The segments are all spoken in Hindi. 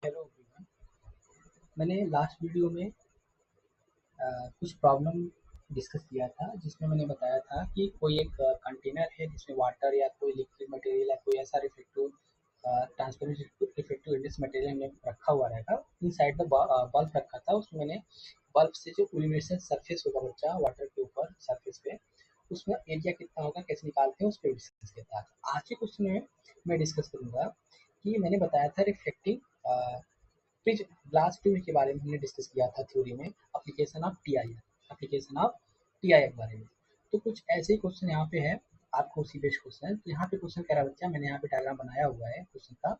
Hello everyone. मैंने लास्ट वीडियो में कुछ प्रॉब्लम डिस्कस किया था जिसमें मैंने बताया था कि कोई एक कंटेनर है जिसमें वाटर या कोई लिक्विड मटेरियल या कोई ऐसा reflective transparent reflective index material हमने रखा हुआ रहेगा। इनसाइड द बल्ब रखा था, उसमें मैंने बल्ब से जो इल्यूमिनेशन सरफेस होगा बच्चा वाटर के ऊपर सरफेस पे, उसमें एरिया कितना होगा कैसे निकालते हैं उस पर डिस्कस किया था। आज के क्वेश्चन में मैं डिस्कस करूंगा कि मैंने बताया था रिफ्लेक्टिंग प्रिज ग्लास प्रिज्म के बारे में हमने डिस्कस किया था थ्योरी में, एप्लीकेशन ऑफ टीआईआर के बारे में। तो कुछ ऐसे ही क्वेश्चन यहाँ पे है, आपको उसी बेस्ड क्वेश्चन। तो यहाँ पे क्वेश्चन कह रहा बच्चा, मैंने यहाँ पे डायग्राम बनाया हुआ है क्वेश्चन का।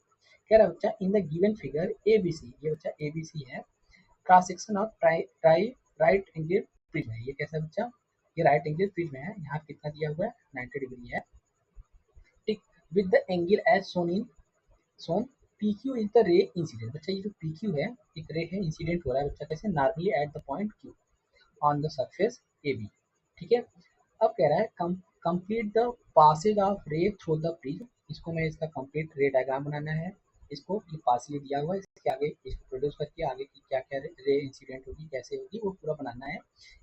कह रहा बच्चा in the given figure ABC, ये बच्चा एबीसी है, cross section of try try right angle prism है। ये कैसा बच्चा, ये राइट एंगल प्रिज्म है। यहाँ कितना दिया हुआ है, 90 डिग्री है। ठीक, with the angle as shown P Q is the ray incident. बच्चा ये जो पी क्यू है, एक रे है, इंसिडेंट हो रहा है बच्चा कैसे, normally at the point Q on the surface A B. ठीक है, अब कह रहा है complete the passage of ray through the prism. इसको मैं इसका कंप्लीट रे डायग्राम बनाना है। इसको ये पास ये दिया हुआ है, इसके आगे इसको प्रोड्यूस करके आगे की क्या क्या रे इंसिडेंट होगी कैसे होगी वो पूरा बनाना है।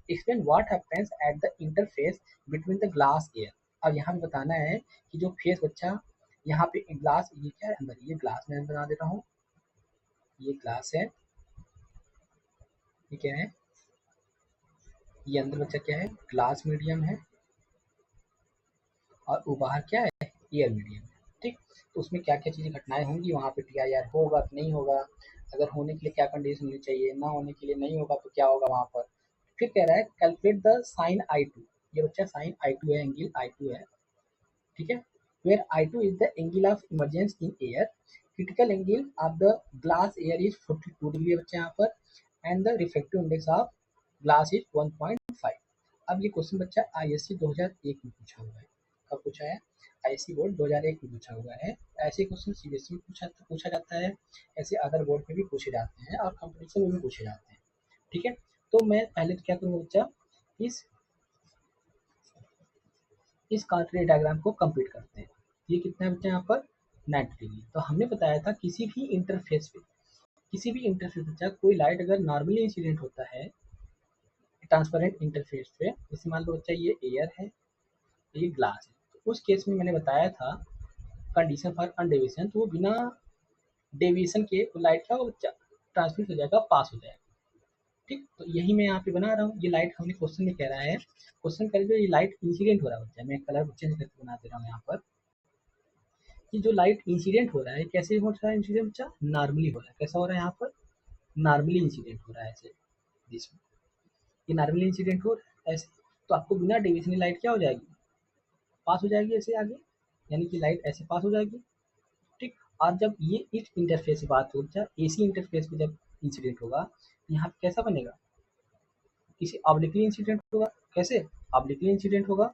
Explain what happens at the interface between the glass air. अब यहाँ पे बताना है कि जो फेस बच्चा यहाँ पे ग्लास, ये क्या है अंदर, ये ग्लास मैं बना दे रहा हूँ, ये ग्लास है, ये क्या है, ये अंदर बच्चा क्या है, ग्लास मीडियम है, और वो बाहर क्या है, एयर मीडियम है। ठीक, तो उसमें क्या क्या चीज़ें घटनाएं होंगी, वहाँ पे टी आई आर होगा कि नहीं होगा, अगर होने के लिए क्या कंडीशन होनी चाहिए, ना होने के लिए नहीं होगा तो क्या होगा वहाँ पर। फिर कह रहा है calculate the sine i two. ये बच्चा साइन आई टू है, एंगल आई टू है। ठीक है, where i two is the angle of emergence in air, critical angle of the glass air is 42 degree है बच्चा यहाँ पर, and the reflective index of glass is 1.5। अब ये क्वेश्चन बच्चा आईएससी 2001 में पूछा हुआ है। कब पूछा है, आईएससी बोर्ड 2001 में पूछा हुआ है। ऐसे क्वेश्चन सीबीएसई में पूछा जाता है, ऐसे अदर बोर्ड में भी पूछे जाते हैं और कंपटीशन में भी पूछे जाते हैं। ठीक है, तो मैं पहले तो क्या करूँगा बच्चा, इस इस कार्टेज डायग्राम को कंप्लीट करते हैं। ये कितना है बच्चा यहाँ पर, 90 डिग्री। तो हमने बताया था किसी भी इंटरफेस बच्चा कोई लाइट अगर नॉर्मली इंसिडेंट होता है ट्रांसपेरेंट इंटरफेस पे, जैसे मान लो बच्चा ये एयर है, ये ग्लास है, तो उस केस में मैंने बताया था कंडीशन फॉर अनडेविएशन, तो वो बिना डेविएशन के लाइट क्या होगा बच्चा, ट्रांसमिट हो जाएगा, पास हो जाएगा। ठीक, तो यही मैं यहाँ पे बना रहा हूँ। ये लाइट हमने क्वेश्चन में कह रहा है, क्वेश्चन कर जो ये लाइट इंसिडेंट हो रहा है बच्चा, मैं कलर चेंज करके बना दे रहा हूँ यहाँ पर, कि जो लाइट इंसिडेंट हो रहा है कैसे हो रहा है इंसिडेंट बच्चा, नॉर्मली हो रहा है। कैसा हो रहा है यहाँ पर, नॉर्मली इंसिडेंट हो रहा है ऐसे, जिसमें ये नॉर्मली इंसिडेंट हो रहा है ऐसे, तो आपको बिना डेविएशन लाइट क्या हो जाएगी, पास हो जाएगी ऐसे आगे, यानी कि लाइट ऐसे पास हो जाएगी। ठीक, और जब ये इस इंटरफेस से बात हो, जब एसी इंटरफेस पे जब इंसिडेंट होगा, यहाँ पे कैसा बनेगा, किसी ऑब्लिकली इंसिडेंट होगा। कैसे, ऑब्लिकली इंसिडेंट होगा।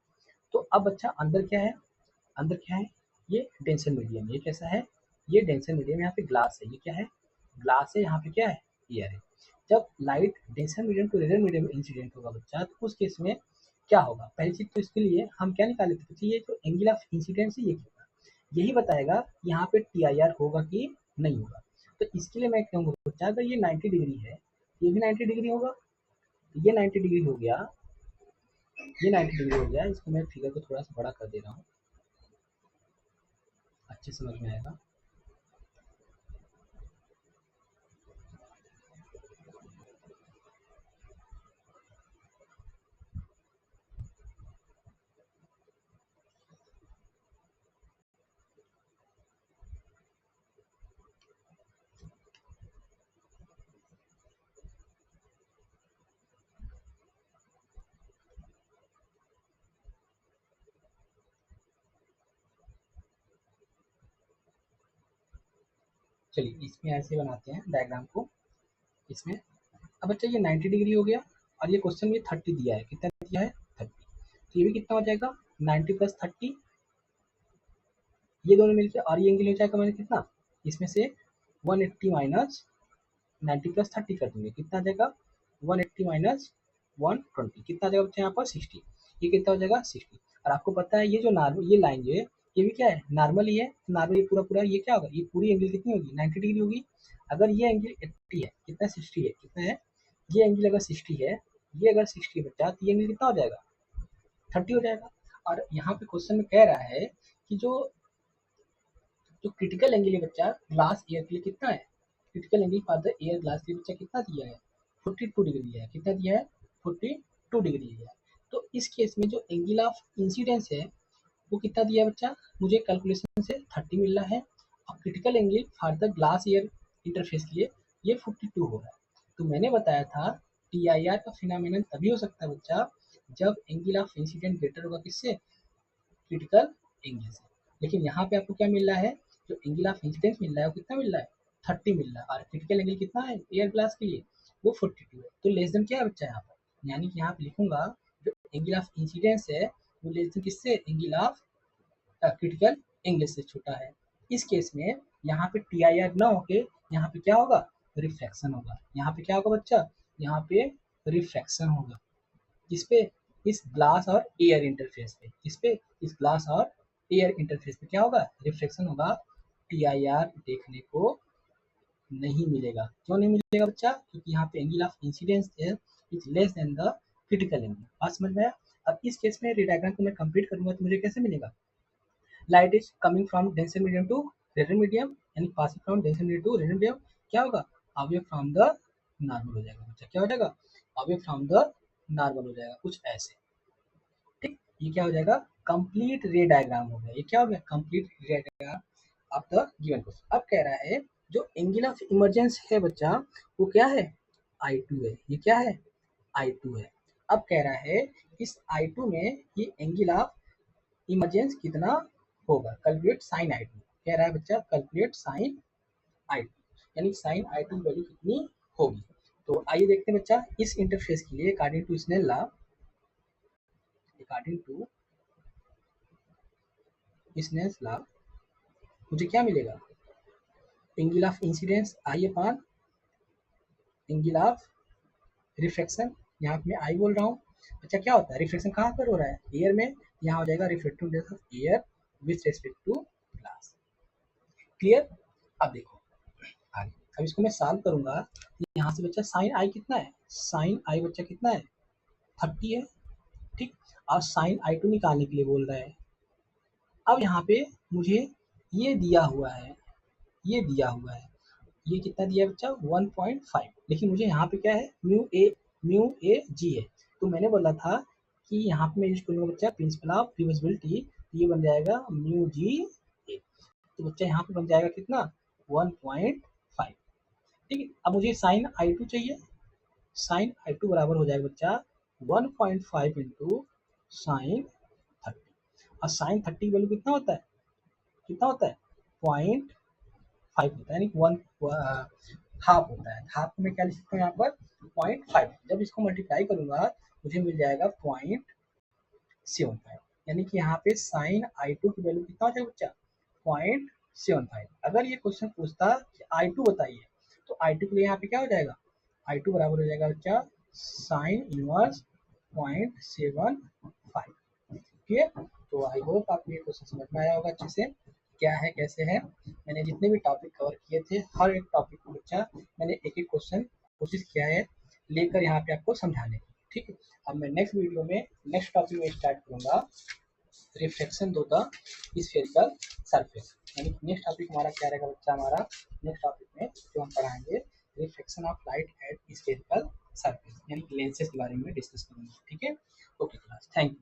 तो अब बच्चा अंदर क्या है, अंदर क्या है, ये डेंसर मीडियम, ये कैसा है, ये डेंसर मीडियम, यहाँ पे ग्लास है, ये क्या है, ग्लास है, यहाँ पे क्या है, एयर है। जब light denser medium to radial medium incident होगा बच्चा, तो उस केस में क्या होगा, पहली चीज तो इसके लिए हम क्या निकाले थे बच्चे, ये जो एंगल ऑफ इंसिडेंस है ये क्या होगा, यही बताएगा यहाँ पे टी आई आर होगा कि नहीं होगा। तो इसके लिए मैं कहूँगा बच्चा, अगर ये 90 डिग्री है, ये भी 90 डिग्री होगा, तो ये 90 डिग्री हो गया, ये 90 डिग्री हो गया। इसको मैं फिगर को थोड़ा सा बड़ा कर दे रहा हूँ, अच्छे समझ में आएगा। चलिए इसमें ऐसे बनाते हैं डायग्राम को इसमें। अब बच्चा ये 90 डिग्री हो गया, और ये क्वेश्चन में 30 दिया है, कितना दिया है, 30। तो ये भी कितना हो जाएगा, 90 प्लस 30, ये दोनों मिलकर, और ये एंगल हो जाएगा मैंने कितना, इसमें से 180 माइनस 90 प्लस 30 कर देंगे, कितना आ जाएगा, 180 माइनस 120, कितना आ जाएगा बच्चा यहाँ पर 60। ये कितना हो जाएगा 60। और आपको पता है ये जो नॉर्मल ये लाइन जो है, ये भी क्या है, नॉर्मल ही है। नॉर्मल ये पूरा पूरा ये क्या होगा, ये पूरी एंगल कितनी होगी, 90 डिग्री होगी। अगर ये एंगल 80 है, कितना 60 है, कितना है, ये एंगल अगर 60 है, ये अगर 60 बच्चा, तो ये एंगल कितना हो जाएगा, 30 हो जाएगा। और यहाँ पे क्वेश्चन में कह रहा है कि जो जो क्रिटिकल एंगल है बच्चा ग्लास एयर के लिए कितना है, critical angle for the air glass के लिए बच्चा कितना दिया है, 42 डिग्री दिया है, कितना दिया है, 42 डिग्री दिया है। तो इस केस में जो एंगल ऑफ इंसिडेंस है वो कितना दिया है बच्चा, मुझे कैलकुलेशन से 30 मिल रहा है, और critical angle for the glass air interface के लिए ये 42 हो रहा है। तो मैंने बताया था टी आई आर का फिनोमेनन तभी हो सकता है बच्चा जब एंगल ऑफ इंसिडेंट ग्रेटर होगा किससे, क्रिटिकल एंगल से। लेकिन यहाँ पे आपको क्या मिल रहा है, जो एंगल ऑफ इंसिडेंस मिल रहा है वो कितना मिल रहा है, 30 मिल रहा है, और क्रिटिकल एंगल कितना है एयर ग्लास के लिए, वो 42 है। तो लेस देन क्या है बच्चा यहाँ पर, यानी कि यहाँ पे लिखूंगा जो एंगल ऑफ इंसिडेंस है वो लेस देन किससे, एंगल ऑफ क्रिटिकल एंगल से छोटा है। इस केस में यहाँ पे टी आई आर ना होके यहाँ पे क्या होगा, रिफ्रैक्शन होगा। यहाँ पे क्या होगा बच्चा, यहाँ पे रिफ्रैक्शन होगा, किस पे, इस ग्लास और एयर इंटरफेस पे, किस पे, इस ग्लास और एयर इंटरफेस पे क्या होगा, रिफ्लेक्शन होगा। टी आई आर देखने को नहीं मिलेगा। क्यों नहीं मिलेगा बच्चा, क्योंकि यहाँ पे एंगल ऑफ इंसिडेंस है is less than the critical angle. बात समझ में आया। अब इस केस में रेडायग्राम को मैं कंप्लीट करूंगा तो मुझे कैसे मिलेगा, light is coming from denser medium to रेडर मीडियम, यानी passing from denser medium to रेडर मीडियम, क्या होगा, अवे फ्रॉम द नॉर्मल हो जाएगा बच्चा, क्या हो जाएगा, अवे फ्रॉम द नॉर्मल हो जाएगा, कुछ ऐसे। ठीक, ये क्या हो जाएगा, कंप्लीट रे डायग्राम हो गया। ये क्या हो गया, कंप्लीट रे diagram of the given question. अब कह रहा है जो एंगल ऑफ इमरजेंस है बच्चा वो क्या है, I2 है। ये क्या है, I2 है। अब कह रहा है इस I2 में ये एंगल ऑफ इमरजेंस कितना होगा, कैलकुलेट साइन I2। कह रहा है बच्चा कैलकुलेट साइन I2, यानी साइन I2 वैल्यू कितनी होगी। तो आइए देखते हैं बच्चा, इस इंटरफेस के लिए according to Snell law, according to Snell's law मुझे क्या मिलेगा, angle of incidence i upon angle of reflection. यहाँ पे मैं आई बोल रहा हूँ। अच्छा क्या होता है, रिफ्लेक्शन कहाँ पर हो रहा है, एयर में, यहाँ हो जाएगा reflective index of air with respect to glass. Clear. अब देखो आगे, अब इसको मैं सॉल्व करूंगा। यहाँ से बच्चा साइन आई कितना है, साइन आई बच्चा कितना है, 30 है। ठीक, और साइन I2 निकालने के लिए बोल रहा है। अब यहाँ पे मुझे ये दिया हुआ है, ये दिया हुआ है, ये कितना दिया है बच्चा 1.5, लेकिन मुझे यहाँ पे क्या है, म्यू ए जी है। तो मैंने बोला था कि यहाँ पे मैं यूज करूँगा बच्चा प्रिंसिपल ऑफ रिवर्सिबिलिटी, ये बन जाएगा म्यू जी ए। तो बच्चा यहाँ पे बन जाएगा कितना 1.5। ठीक है, अब मुझे साइन I2 चाहिए, साइन I2 बराबर हो जाएगा बच्चा 1.5 इंटू साइन 30। और साइन 30 वैल्यू कितना होता है, कितना होता है 0.5 होता है, यानी वन हाफ होता है। हाफ में क्या लिख सकता हूँ यहाँ पर 0.5। जब इसको मल्टीप्लाई करूंगा मुझे मिल जाएगा 0.75, यानी कि यहाँ पे साइन I2 की वैल्यू कितना हो जाएगा बच्चा 0.75। अगर ये क्वेश्चन पूछता कि I2 बताइए, तो I2 के लिए यहाँ पे क्या हो जाएगा, I2 बराबर हो जाएगा बच्चा साइन इनवर्स 0.75। ठीक है, तो आई होप आपको ये क्वेश्चन समझ में आया होगा अच्छे से, क्या है कैसे है। मैंने जितने भी टॉपिक कवर किए थे हर एक टॉपिक को बच्चा मैंने एक एक क्वेश्चन कोशिश किया है लेकर यहाँ पे आपको समझाने की। ठीक है, अब मैं नेक्स्ट वीडियो में नेक्स्ट टॉपिक में स्टार्ट करूँगा रिफ्लेक्शन दो द स्फेरिकल सरफेस, यानी नेक्स्ट टॉपिक हमारा क्या रहेगा बच्चा, हमारा नेक्स्ट टॉपिक में जो हम पढ़ाएंगे reflection of light at spherical surface, यानी लेंसेज के बारे में डिस्कस करेंगे। ठीक है, ओके क्लास, थैंक यू।